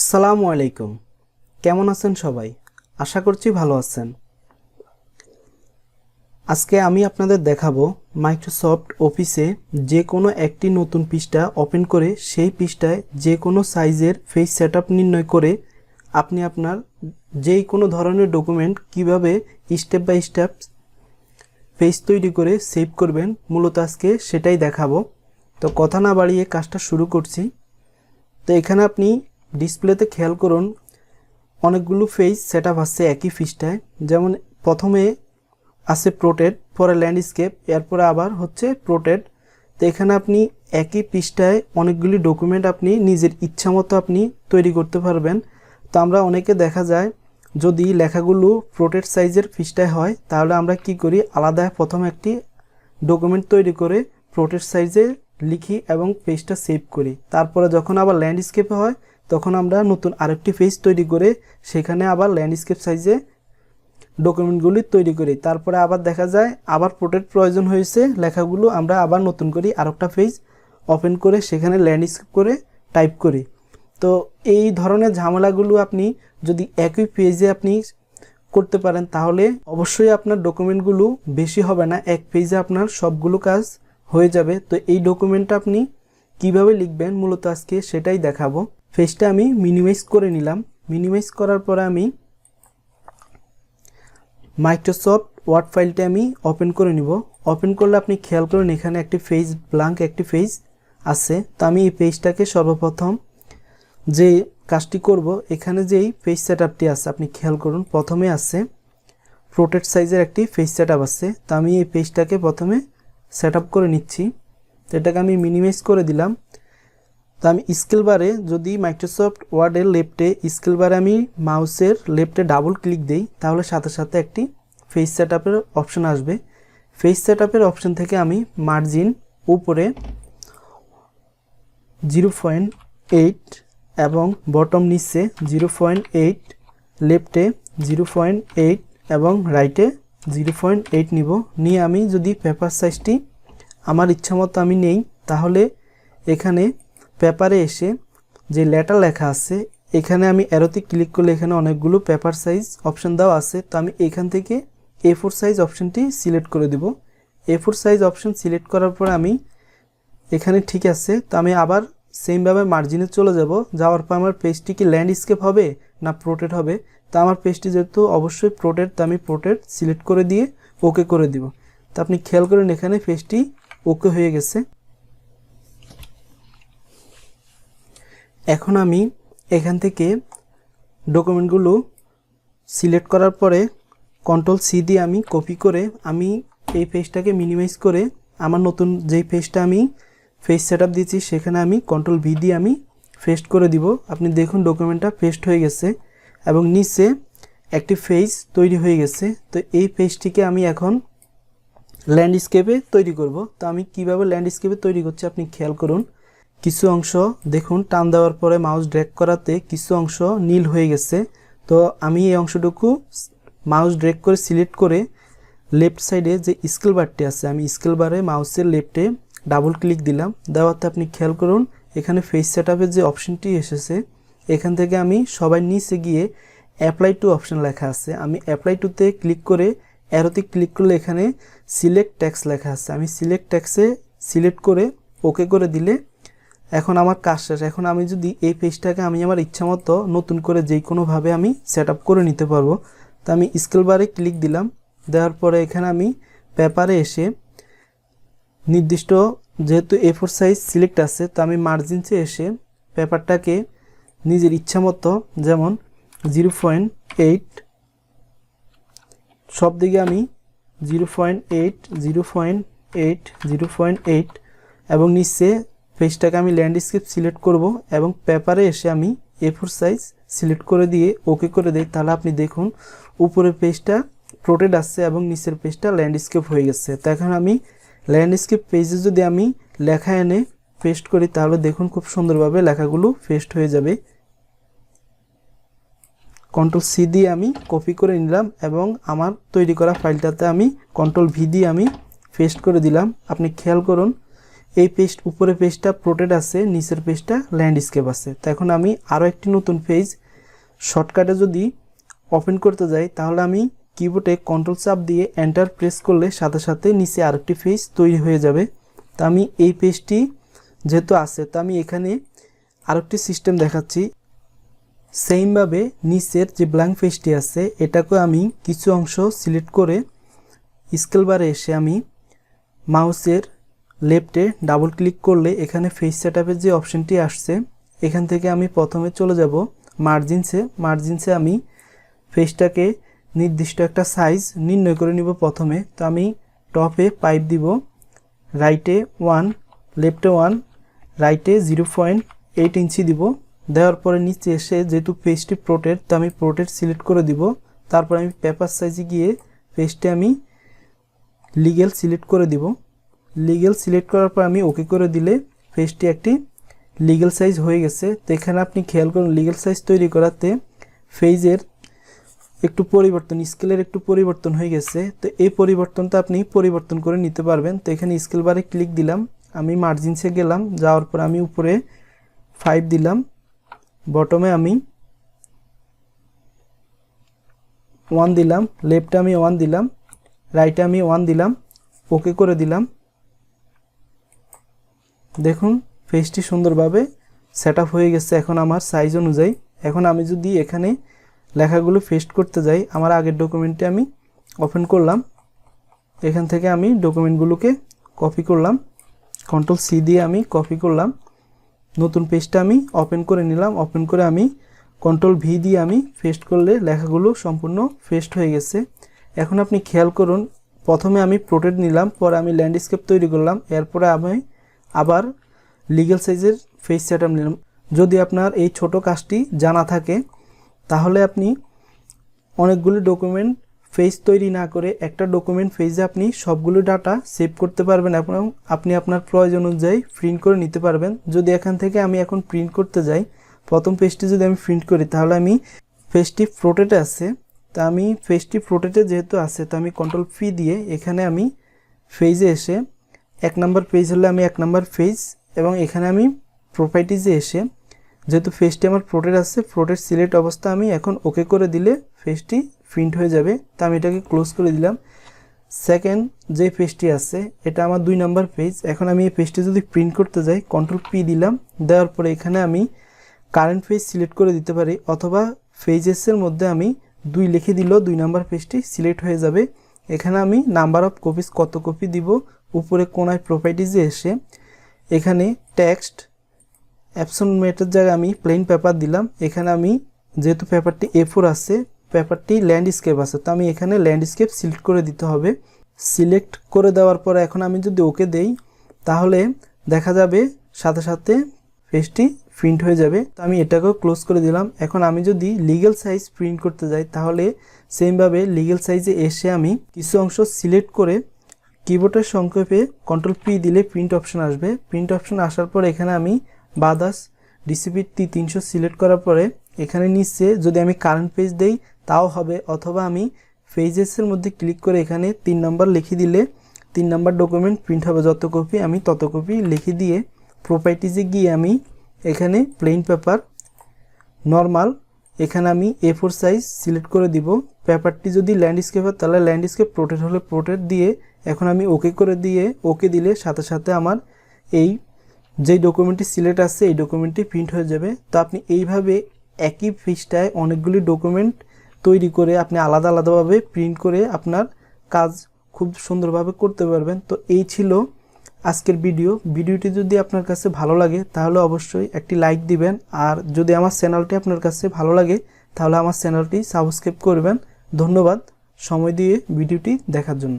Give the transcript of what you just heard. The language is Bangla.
আসসালামু আলাইকুম। কেমন আছেন সবাই? আশা করছি ভালো আছেন। আজকে আমি আপনাদের দেখাবো মাইক্রোসফট অফিসে যে কোনো একটি নতুন পৃষ্ঠা ওপেন করে সেই পৃষ্ঠায় যে কোনো সাইজের পেজ সেটআপ নির্ণয় করে আপনি আপনার যেই কোনো ধরনের ডকুমেন্ট কিভাবে স্টেপ বাই স্টেপ পেজ তৈরি করে সেভ করবেন, মূলত আজকে সেটাই দেখাবো। তো কথা না বাড়িয়ে কাজটা শুরু করছি। তো এখানে আপনি ডিসপ্লেতে খেয়াল করুন, অনেকগুলো পেজ সেটআপ আছে একই পৃষ্ঠায়। যেমন প্রথমে আছে প্রোটেড, পরে ল্যান্ডস্কেপ, এরপরে আবার হচ্ছে প্রোটেড। তো এখানে আপনি একই পৃষ্ঠায় অনেকগুলি ডকুমেন্ট আপনি নিজের ইচ্ছা মতো আপনি তৈরি করতে পারবেন। তো আমরা অনেকে দেখা যায় যদি লেখাগুলো প্রোটেড সাইজের পৃষ্ঠায় হয় তাহলে আমরা কি করি, আলাদা প্রথম একটি ডকুমেন্ট তৈরি করে প্রোটেড সাইজে লিখি এবং পেজটা সেভ করি। তারপরে যখন আবার ল্যান্ডস্কেপে হয় তখন আমরা নতুন আরেকটি পেজ তৈরি করে সেখানে আবার ল্যান্ডস্কেপ সাইজে ডকুমেন্টগুলি তৈরি করি। তারপরে আবার দেখা যায় আবার প্রোটেক্ট প্রয়োজন হয়েছে লেখাগুলো, আমরা আবার নতুন করি আরেকটা পেজ ওপেন করে সেখানে ল্যান্ডস্কেপ করে টাইপ করি। তো এই ধরনের ঝামেলাগুলো আপনি যদি একই পেজে আপনি করতে পারেন তাহলে অবশ্যই আপনার ডকুমেন্টগুলো বেশি হবে না, এক পেজে আপনার সবগুলো কাজ হয়ে যাবে। তো এই ডকুমেন্টটা আপনি কিভাবে লিখবেন মূলত আজকে সেটাই দেখাবো। পেজটা আমি মিনিমাইজ করে নিলাম। মিনিমাইজ করার পরে আমি মাইক্রোসফট ওয়ার্ড ফাইলটা আমি ওপেন করে নিব। ওপেন করলে আপনি খেয়াল করুন এখানে একটি পেজ ব্ল্যাঙ্ক একটি পেজ আছে। তো আমি এই পেজটাকে সর্বপ্রথম যে কাজটি করব, এখানে যেই পেজ সেটআপটি আছে আপনি খেয়াল করুন, প্রথমে আছে প্রোটেক্ট সাইজের একটি পেজ সেটআপ আছে। তো আমি এই পেজটাকে প্রথমে সেটআপ করে নিচ্ছি। তো এটাকে আমি মিনিমাইজ করে দিলাম। তো আমি স্কেল বারে যদি মাইক্রোসফট ওয়ার্ডের লেফটে স্কেল বারে আমি মাউসের লেফটে ডাবল ক্লিক দেই তাহলে সাথে সাথে একটি পেজ সেটআপের অপশন আসবে। পেজ সেটআপের অপশন থেকে আমি মার্জিন উপরে 0.8 এবং বটম নিচে 0.8, লেফটে 0.8 এবং রাইটে 0.8 নিব। নিয়ে আমি যদি পেপার সাইজটি আমার ইচ্ছা মতো আমি নেই তাহলে এখানে পেপারে এসে যে লেটার লেখা আছে এখানে আমি অ্যারোতে ক্লিক করলে এখানে অনেকগুলো পেপার সাইজ অপশন দেওয়া আছে। তো আমি এখান থেকে A4 সাইজ অপশনটি সিলেক্ট করে দেব। A4 সাইজ অপশন সিলেক্ট করার পর আমি এখানে ঠিক আছে। তো আমি আবার সেমভাবে মার্জিনে চলে যাব। যাওয়ার পর আমার পেজটি কি ল্যান্ডস্কেপ হবে না প্রোটেক্ট হবে। তো আমার পেজটি যেহেতু অবশ্যই প্রোটেক্ট, তো আমি প্রোটেক্ট সিলেক্ট করে দিয়ে ওকে করে দিব। তো আপনি খেয়াল করেন এখানে পেজটি ওকে হয়ে গেছে। এখন আমি এখান থেকে ডকুমেন্টগুলো সিলেক্ট করার পরে কন্ট্রোল C দিয়ে আমি কপি করে আমি এই পেজটাকে মিনিমাইজ করে আমার নতুন যেই পেজটা আমি পেজ সেটআপ দিয়েছি সেখানে আমি কন্ট্রোল V দিয়ে আমি পেস্ট করে দিব। আপনি দেখুন ডকুমেন্টটা পেস্ট হয়ে গেছে এবং নিচে একটি পেজ তৈরি হয়ে গেছে। তো এই পেজটিকে আমি এখন ল্যান্ডস্কেপে তৈরি করব। তো আমি কিভাবে ল্যান্ডস্কেপে তৈরি করছি আপনি খেয়াল করুন। কিছু অংশ দেখুন টান দেওয়ার পরে মাউস ড্র্যাগ করাতে কিছু অংশ নীল হয়ে গেছে। তো আমি এই অংশটুকু মাউস ড্র্যাগ করে সিলেক্ট করে লেফট সাইডে যে স্কেল বারটি আছে আমি স্কেল বারে মাউসের লেফটে ডাবল ক্লিক দিলাম। দেওয়াতে আপনি খেয়াল করুন এখানে পেজ সেটআপের যে অপশনটি এসেছে এখান থেকে আমি সবাই নিচে গিয়ে অ্যাপ্লাই টু অপশন লেখা আছে, আমি অ্যাপ্লাই টুতে ক্লিক করে অ্যারোতে ক্লিক করলে এখানে সিলেক্ট টেক্সট লেখা আছে, আমি সিলেক্ট টেক্সে সিলেক্ট করে ওকে করে দিলে এখন আমার কাজ শেষ। এখন আমি যদি এই পেজটাকে আমি আমার ইচ্ছা মতো নতুন করে যে কোনোভাবে আমি সেটআপ করে নিতে পারবো। তো আমি স্কেল বারে ক্লিক দিলাম। দেওয়ার পরে এখানে আমি পেপারে এসে নির্দিষ্ট যেহেতু A4 সাইজ সিলেক্ট আছে তো আমি মার্জিনসে এসে পেপারটাকে নিজের ইচ্ছা মতো যেমন 0.8 সব দিকে আমি 0.8, 0.8, 0.8 এবং নিচে পেজটাকে আমি ল্যান্ডস্কেপ সিলেক্ট করব এবং পেপারে এসে আমি A4 সাইজ সিলেক্ট করে দিয়ে ওকে করে দেই। তাহলে আপনি দেখুন উপরের পেজটা প্রোটেক্ট আসছে এবং নিচের পেজটা ল্যান্ডস্কেপ হয়ে গেছে। তো এখন আমি ল্যান্ডস্কেপ পেজে যদি আমি লেখা এনে পেস্ট করি তাহলে দেখুন খুব সুন্দরভাবে লেখাগুলো পেস্ট হয়ে যাবে। কন্ট্রোল C দিয়ে আমি কপি করে নিলাম এবং আমার তৈরি করা ফাইলটাতে আমি কন্ট্রোল V দিয়ে আমি পেস্ট করে দিলাম। আপনি খেয়াল করুন এই পেজ উপরে পেজটা প্রোটেড আছে, নিচের পেজটা ল্যান্ডস্কেপ আছে। তো এখন আমি আরও একটি নতুন পেজ শর্টকাটে যদি ওপেন করতে যাই তাহলে আমি কিবোর্ডে কন্ট্রোল চাপ দিয়ে এন্টার প্রেস করলে সাথে সাথে নিচে আরেকটি পেজ তৈরি হয়ে যাবে। তো আমি এই পেজটি যেহেতু আছে তো আমি এখানে আরেকটি সিস্টেম দেখাচ্ছি। সেমভাবে নিচের যে ব্ল্যাঙ্ক পেজটি আছে এটাকে আমি কিছু অংশ সিলেক্ট করে স্কেল বারে এসে আমি মাউসের লেফটে ডাবল ক্লিক করলে এখানে পেজ সেটআপের যে অপশনটি আসছে এখান থেকে আমি প্রথমে চলে যাব মার্জিনসে আমি পেজটাকে নির্দিষ্ট একটা সাইজ নির্ণয় করে নিব প্রথমে। তো আমি টপে পাইপ দিব, রাইটে 1, লেফটে 1, রাইটে 0.8 ইঞ্চি দিব। দেওয়ার পরে নিচে এসে যেহেতু পেজটি প্রোটেড তো আমি প্রোটেড সিলেক্ট করে দিব। তারপর আমি পেপার সাইজে গিয়ে পেজটি আমি লিগ্যাল সিলেক্ট করে দিব। লিগ্যাল সিলেক্ট করার পর আমি ওকে করে দিলে পেজটি একটি লিগ্যাল সাইজ হয়ে গেছে। তো এখানে আপনি খেয়াল করুন লিগ্যাল সাইজ তৈরি করাতে পেজের একটু পরিবর্তন, স্কেলের একটু পরিবর্তন হয়ে গেছে। তো এই পরিবর্তনটা আপনি পরিবর্তন করে নিতে পারবেন। তো এখানে স্কেল বারে ক্লিক দিলাম, আমি মার্জিনসে গেলাম, যাওয়ার পর আমি উপরে 5 দিলাম, বটমে আমি 1 দিলাম, লেফটে আমি 1 দিলাম, রাইটে আমি 1 দিলাম, ওকে করে দিলাম। দেখুন পেজটি সুন্দরভাবে সেট আপ হয়ে গেছে এখন আমার সাইজ অনুযায়ী। এখন আমি যদি এখানে লেখাগুলো পেস্ট করতে যাই, আমার আগের ডকুমেন্টে আমি ওপেন করলাম, এখান থেকে আমি ডকুমেন্টগুলোকে কপি করলাম, কন্ট্রোল সি দিয়ে আমি কপি করলাম, নতুন পেজটা আমি ওপেন করে নিলাম, ওপেন করে আমি কন্ট্রোল ভি দিয়ে আমি পেস্ট করলে লেখাগুলো সম্পূর্ণ পেস্ট হয়ে গেছে। এখন আপনি খেয়াল করুন প্রথমে আমি প্রোটেড নিলাম, পরে আমি ল্যান্ডস্কেপ তৈরি করলাম, এরপরে আমি আবার লিগ্যাল সাইজের পেজ সেটআপ নিলাম। যদি আপনার এই ছোট কাজটি জানা থাকে তাহলে আপনি অনেকগুলো ডকুমেন্ট পেজ তৈরি না করে একটা ডকুমেন্ট পেজে আপনি সবগুলো ডাটা সেভ করতে পারবেন এবং আপনি আপনার প্রয়োজন অনুযায়ী প্রিন্ট করে নিতে পারবেন। যদি এখান থেকে আমি এখন প্রিন্ট করতে যাই, প্রথম পেজটি যদি আমি প্রিন্ট করি তাহলে আমি পেজটি প্রোটেটে আছে, তা আমি পেজটি প্রোটেটে যেহেতু আছে তো আমি কন্ট্রোল পি দিয়ে এখানে আমি পেজে এসে 1 নম্বর পেজ হলে আমি 1 নম্বর পেজ এবং এখানে আমি প্রপার্টিজে এসে যেহেতু পেজটি আমার প্রোটেড আছে প্রোটেড সিলেক্ট অবস্থা আমি এখন ওকে করে দিলে পেজটি প্রিন্ট হয়ে যাবে। তা আমি এটাকে ক্লোজ করে দিলাম। সেকেন্ড যে পেজটি আছে এটা আমার 2 নম্বর পেজ। এখন আমি এই পেজটি যদি প্রিন্ট করতে যাই কন্ট্রোল পি দিলাম, দেওয়ার পরে এখানে আমি কারেন্ট পেজ সিলেক্ট করে দিতে পারি অথবা পেজেসের মধ্যে আমি 2 লিখে দিলেও 2 নম্বর পেজটি সিলেক্ট হয়ে যাবে। এখানে আমি নাম্বার অফ কপিস কত কপি দিব, উপরে কোনায় প্রপার্টিজে এসে এখানে টেক্সট অ্যাপসন মেটের জায়গায় আমি প্লেন পেপার দিলাম। এখানে আমি যেহেতু পেপারটি A4 আছে, পেপারটি ল্যান্ডস্কেপ আছে, তো আমি এখানে ল্যান্ডস্কেপ সিলেক্ট করে দিতে হবে। সিলেক্ট করে দেওয়ার পরে এখন আমি যদি ওকে দেই তাহলে দেখা যাবে সাথে সাথে পেজটি প্রিন্ট হয়ে যাবে। তো আমি এটাকেও ক্লোজ করে দিলাম। এখন আমি যদি লিগ্যাল সাইজ প্রিন্ট করতে যাই তাহলে সেমভাবে লিগ্যাল সাইজে এসে আমি কিছু অংশ সিলেক্ট করে কিবোর্ডের সংক্ষেপে কন্ট্রোল পি দিলে প্রিন্ট অপশন আসবে। প্রিন্ট অপশন আসার পর এখানে আমি বাদাস ডিসিপি 300 সিলেক্ট করার পরে এখানে নিচে যদি আমি কারেন্ট পেজ দেই তাও হবে, অথবা আমি পেজেসের মধ্যে ক্লিক করে এখানে 3 নম্বর লিখে দিলে 3 নম্বর ডকুমেন্ট প্রিন্ট হবে, যত কপি আমি তত কপি লিখে দিয়ে প্রপার্টিজে গিয়ে আমি এখানে প্লেন পেপার নর্মাল এখানে আমি A4 সাইজ সিলেক্ট করে দিব। পেপারটি যদি ল্যান্ডস্কেপ হয় তাহলে ল্যান্ডস্কেপ, প্রোটেড হলে প্রোটেড দিয়ে এখন আমি ওকে করে দিয়ে ওকে দিলে সাথে সাথে আমার এই যেই ডকুমেন্টটি সিলেক্ট আছে এই ডকুমেন্টটি প্রিন্ট হয়ে যাবে। তো আপনি এইভাবে একই পৃষ্ঠায় অনেকগুলি ডকুমেন্ট তৈরি করে আপনি আলাদা আলাদাভাবে প্রিন্ট করে আপনার কাজ খুব সুন্দরভাবে করতে পারবেন। তো এই ছিল আজকের ভিডিওটি যদি আপনার কাছে ভালো লাগে তাহলে অবশ্যই একটি লাইক দিবেন, আর যদি আমার চ্যানেলটি আপনার কাছে ভালো লাগে তাহলে আমার চ্যানেলটি সাবস্ক্রাইব করবেন। ধন্যবাদ সময় দিয়ে ভিডিওটি দেখার জন্য।